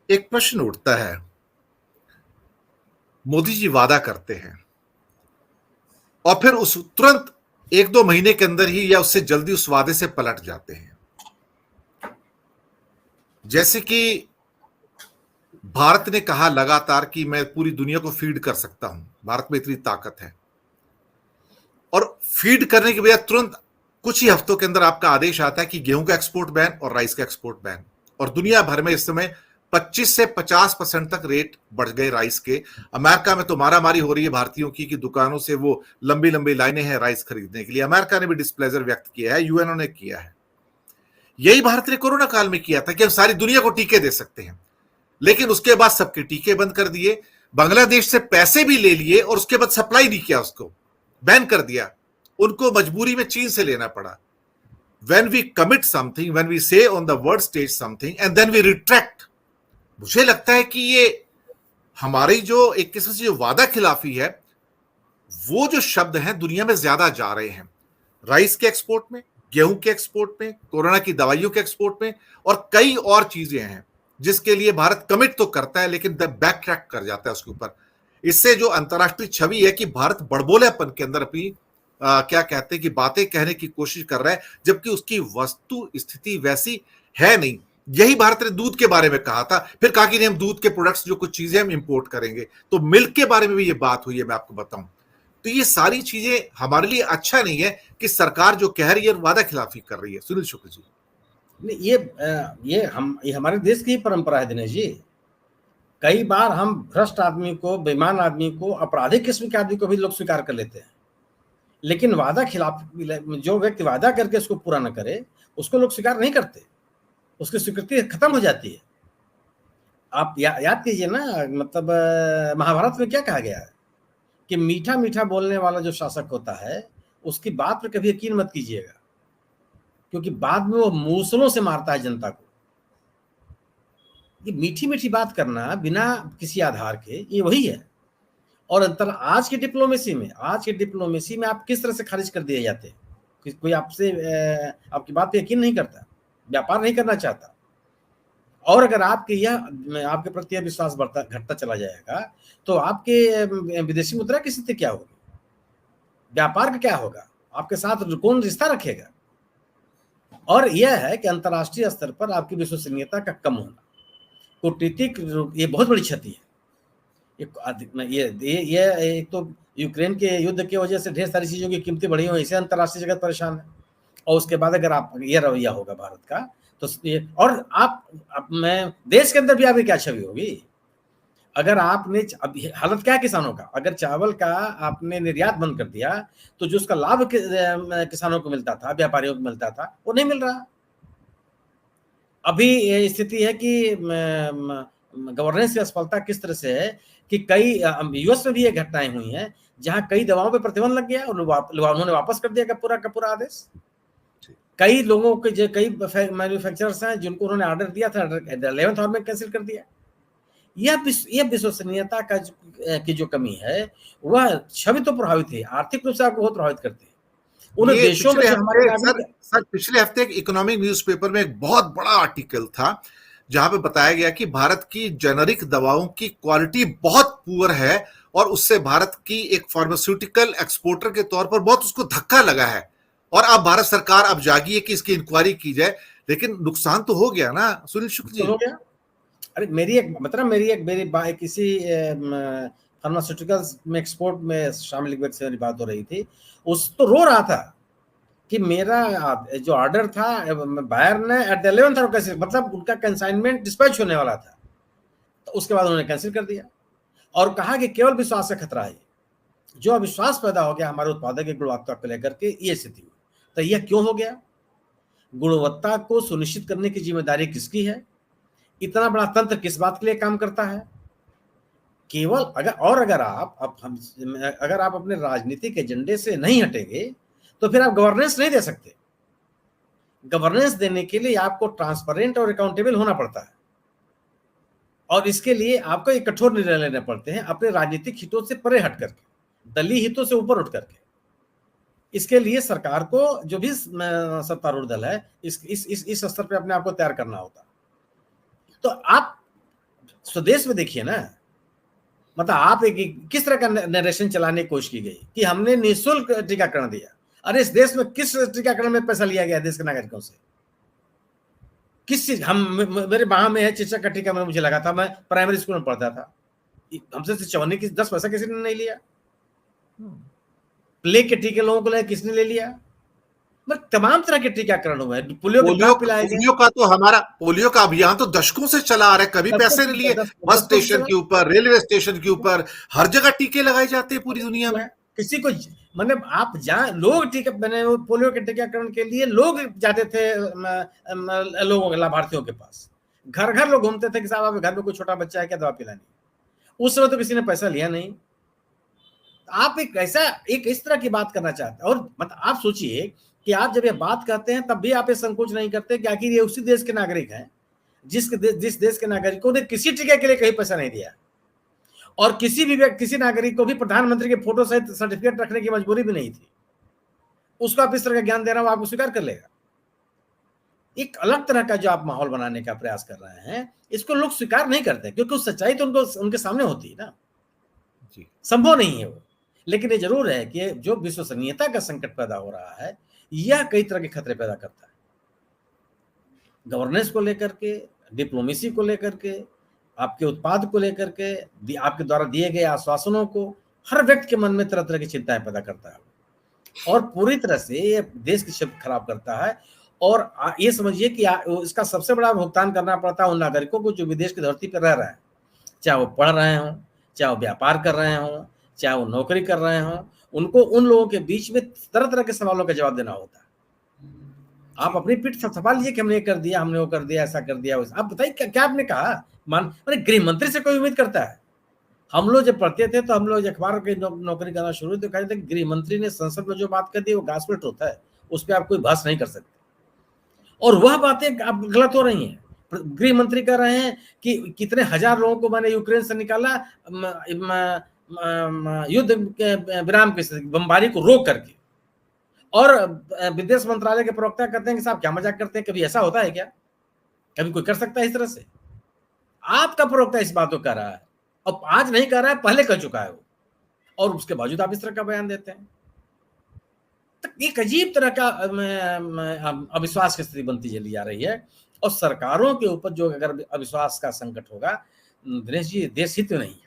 एक प्रश्न उठता है। मोदी जी वादा करते हैं और फिर उस तुरंत 1-2 महीने के अंदर ही या उससे जल्दी उस वादे से पलट जाते हैं। जैसे कि भारत ने कहा लगातार कि मैं पूरी दुनिया को फीड कर सकता हूं, भारत में इतनी ताकत है, और फीड करने के बजाय तुरंत कुछ ही हफ्तों के अंदर आपका आदेश आता है कि गेहूं का एक्सपोर्ट बैन और राइस का एक्सपोर्ट बैन। और दुनिया भर में इस समय 25 से 50% तक रेट बढ़ गए राइस के। अमेरिका में तो मारामारी हो रही है भारतीयों की कि दुकानों से वो लंबी लंबी लाइनें हैं राइस खरीदने के लिए। अमेरिका ने भी डिस्प्लेजर व्यक्त किया है, यूएनओ ने किया है। यही भारत ने कोरोना काल में किया था कि हम सारी दुनिया को टीके दे सकते हैं, लेकिन उसके बाद सबके टीके बंद कर दिए, बांग्लादेश से पैसे भी ले लिए और उसके बाद सप्लाई नहीं किया, उसको बैन कर दिया। उनको मजबूरी में चीन से लेना पड़ा। when we commit something, when we say on the word stage something and then we retract, मुझे लगता है कि ये हमारी जो एक किस्म से जो वादा खिलाफी है, वो जो शब्द हैं दुनिया में ज्यादा जा रहे हैं। राइस के एक्सपोर्ट में, गेहूं के एक्सपोर्ट में, कोरोना की दवाइयों के एक्सपोर्ट में, और कई और चीजें हैं जिसके लिए भारत कमिट तो करता है लेकिन बैक ट्रैक कर जाता है उसके ऊपर। इससे जो अंतर्राष्ट्रीय छवि है कि भारत बड़बोलेपन के अंदर अपनी क्या कहते हैं कि बातें कहने की कोशिश कर रहा है, जबकि उसकी वस्तु स्थिति वैसी है नहीं। यही भारत ने दूध के बारे में कहा था, फिर कहा कि नहीं हम दूध के प्रोडक्ट्स जो कुछ चीजें हम इंपोर्ट करेंगे। तो मिल्क के बारे में भी ये बात हुई है, मैं आपको बताऊं। तो ये सारी चीजें हमारे लिए अच्छा नहीं है कि सरकार जो कह रही है वादा खिलाफी कर रही है। सुनील शुक्ल जी। नहीं, ये हमारे देश की ही परंपरा है दिनेश जी। कई बार हम भ्रष्ट आदमी को, बेईमान आदमी को, आपराधिक किस्म के आदमी को भी लोग स्वीकार कर लेते हैं, लेकिन वादा खिलाफ जो व्यक्ति वादा करके उसको पूरा न करे उसको लोग स्वीकार नहीं करते, उसकी स्वीकृति खत्म हो जाती है। आप याद कीजिए ना, मतलब महाभारत में क्या कहा गया है कि मीठा मीठा बोलने वाला जो शासक होता है उसकी बात पर कभी यकीन मत कीजिएगा, क्योंकि बाद में वो मूसलों से मारता है जनता को। ये मीठी मीठी बात करना बिना किसी आधार के, ये वही है। और आज की डिप्लोमेसी में आप किस तरह से खारिज कर दिए जाते हैं कि कोई आपसे आपकी बात पे यकीन नहीं करता, व्यापार नहीं करना चाहता। और अगर आपके प्रति विश्वास घटता चला जाएगा तो आपके विदेशी मुद्रा की स्थिति क्या होगी, व्यापार का क्या होगा, आपके साथ कौन रिश्ता रखेगा। और यह है कि अंतर्राष्ट्रीय स्तर पर आपकी विश्वसनीयता का कम होना, कूटनीतिक, ये बहुत बड़ी क्षति है। ये एक तो यूक्रेन के युद्ध की वजह से ढेर सारी चीजों की कीमतें बढ़ी हुई, इससे अंतर्राष्ट्रीय जगत परेशान है। और उसके बाद अगर आप ये रवैया होगा भारत का तो और आप मैं देश के अंदर भी आपकी क्या छवि होगी। अगर आपने अब हालत क्या है किसानों का, अगर चावल का आपने निर्यात बंद कर दिया तो जो उसका लाभ किसानों को मिलता था, व्यापारियों को मिलता था, वो नहीं मिल रहा। अभी ये स्थिति है कि गवर्नेंस की असफलता किस तरह से है कि कई यूएस में भी ये घटनाएं हुई हैं जहां कई दवाओं पे प्रतिबंध लग गया और उन्होंने वापस कर दिया का पूरा आदेश। कई लोगों के जो कई मैन्युफैक्चरर्स हैं जिनको उन्होंने ऑर्डर दिया था, 11th आवर में कैंसिल कर दिया। यह विश्वसनीयता की जो कमी है वह छवि तो प्रभावित है, आर्थिक रूप से आपको बहुत प्रभावित करती है। उन देशों में हमारे नागरिक सर पिछले हफ्ते एक इकोनॉमिक न्यूज़पेपर में एक बहुत बड़ा आर्टिकल था जहां पे बताया गया कि भारत की जेनरिक दवाओं की क्वालिटी बहुत पुअर है और उससे भारत की एक फार्मास्यूटिकल एक्सपोर्टर के तौर पर बहुत उसको धक्का लगा है। और अब भारत सरकार अब जागी है कि इसकी इंक्वायरी की जाए, लेकिन नुकसान तो हो गया ना सुनील शुक्ल जी। हो गया। अरे मेरी किसी फार्मास्यूटिकल्स में एक्सपोर्ट में शामिल व्यक्ति से मेरी बात हो रही थी, उस तो रो रहा था कि मेरा जो ऑर्डर था बायर ने at the 11th our cancel, मतलब उनका कंसाइनमेंट डिस्पैच होने वाला था, तो उसके बाद उन्होंने कैंसिल कर दिया और कहा कि केवल विश्वास का खतरा है। जो अविश्वास पैदा हो गया हमारे उत्पादक की गुणवत्ता को लेकर के, ये स्थिति हुई। तो यह क्यों हो गया? गुणवत्ता को सुनिश्चित करने की जिम्मेदारी किसकी है? इतना बड़ा तंत्र किस बात के लिए काम करता है? केवल अगर आप अपने राजनीतिक एजेंडे से नहीं हटेंगे तो फिर आप गवर्नेंस नहीं दे सकते। गवर्नेंस देने के लिए आपको ट्रांसपेरेंट और अकाउंटेबल होना पड़ता है और इसके लिए आपको एक कठोर निर्णय लेने पड़ते हैं अपने राजनीतिक हितों से परे हट करके, दलीय हितों से ऊपर उठ करके। इसके लिए सरकार को, जो भी सत्तारूढ़ दल है, इस स्तर पे अपने आप को तैयार करना होता। तो आप स्वदेश में देखिए ना, मतलब आप किस तरह का नरेशन चलाने की कोशिश की गई कि हमने निःशुल्क टीकाकरण दिया। अरे इस देश में किस टीकाकरण में पैसा लिया गया देश के नागरिकों से? किस चीज? मेरे वहां में है चेचक का टीका, मुझे लगा था, मैं प्राइमरी स्कूल में पढ़ता था, हमसे चवन्नी की 10 पैसा किसी ने नहीं लिया। प्लेग के टीके लोगों को ले किसने ले लिया? मतलब तमाम तरह के टीकाकरण हुए, पोलियो का अभियान तो दशकों से चला आ रहा है, कभी पैसे नहीं लिए। बस स्टेशन के ऊपर, रेलवे स्टेशन के ऊपर, हर जगह टीके लगाए जाते हैं पूरी दुनिया में। किसी को मतलब आप लोग टीके मैंने पोलियो के टीकाकरण के लिए लोग जाते थे लोगों के, लाभार्थियों के पास, घर घर लोग घूमते थे कि साहब आप घर में कोई छोटा बच्चा है क्या, दवा पिलानी। उस समय तो किसी ने पैसा लिया नहीं। आप एक इस तरह की बात करना चाहते हैं। और मतलब आप सोचिए कि आप जब ये बात करते हैं तब भी आप ये संकोच नहीं करते कि आखिर ये उसी देश के नागरिक हैं जिस देश के नागरिकों ने किसी टीके के लिए कहीं पैसा नहीं दिया, और किसी नागरिक को भी प्रधानमंत्री के फोटो सहित सर्टिफिकेट रखने की मजबूरी भी नहीं थी। उसको आप इस तरह का ज्ञान दे रहा हूं, आपको स्वीकार कर लेगा। एक अलग तरह का जो आप माहौल बनाने का प्रयास कर रहे हैं, इसको लोग स्वीकार नहीं करते क्योंकि उस सच्चाई तो उनके सामने होती है ना, संभव नहीं है वो। लेकिन ये जरूर है कि जो विश्वसनीयता का संकट पैदा हो रहा है, यह कई तरह के खतरे पैदा करता है, गवर्नेंस को लेकर के, डिप्लोमेसी को लेकर के, आपके उत्पाद को लेकर के, आपके द्वारा दिए गए आश्वासनों को, हर व्यक्ति के मन में तरह तरह की चिंताएं पैदा करता है और पूरी तरह से ये देश की छवि खराब करता है। और ये समझिए कि इसका सबसे बड़ा भुगतान करना पड़ता है उन नागरिकों को जो विदेश की धरती पर रह रहे हैं, चाहे वो पढ़ रहे हों, चाहे वो व्यापार कर रहे हों, चाहे वो नौकरी कर रहे हों। उनको उन लोगों के बीच में तरह तरह के सवालों का जवाब देना होता है। आप अपनी पीठ थपथपा लीजिए कि हमने ये कर दिया, हमने वो कर दिया, ऐसा कर दिया, वैसा। आप बताइए क्या आपने कहा? मैंने गृह मंत्री से कोई उम्मीद करता है? हम लोग जब पढ़ते थे तो हम लोग अखबार की नौकरी करना शुरू तो कहते थे गृह मंत्री ने संसद में जो बात कर दी वो गास्पेल होता है, उस पर आप कोई बहस नहीं कर सकते। और वह बातें अब गलत हो रही हैं। गृह मंत्री कह रहे हैं कि कितने हजार लोगों को मैंने यूक्रेन से निकाला युद्ध के विराम की स्थिति, बमबारी को रोक करके। और विदेश मंत्रालय के प्रवक्ता कहते हैं कि साहब क्या मजाक करते हैं, कभी ऐसा होता है क्या? कभी कोई कर सकता है इस तरह से? आपका प्रवक्ता इस बात को कह रहा है, अब आज नहीं कह रहा है, पहले कह चुका है वो, और उसके बावजूद आप इस तरह का बयान देते हैं। तो एक अजीब तरह का अविश्वास की स्थिति बनती चली जा रही है। और सरकारों के ऊपर जो अगर अविश्वास का संकट होगा, दिनेश जी, देश हित नहीं है।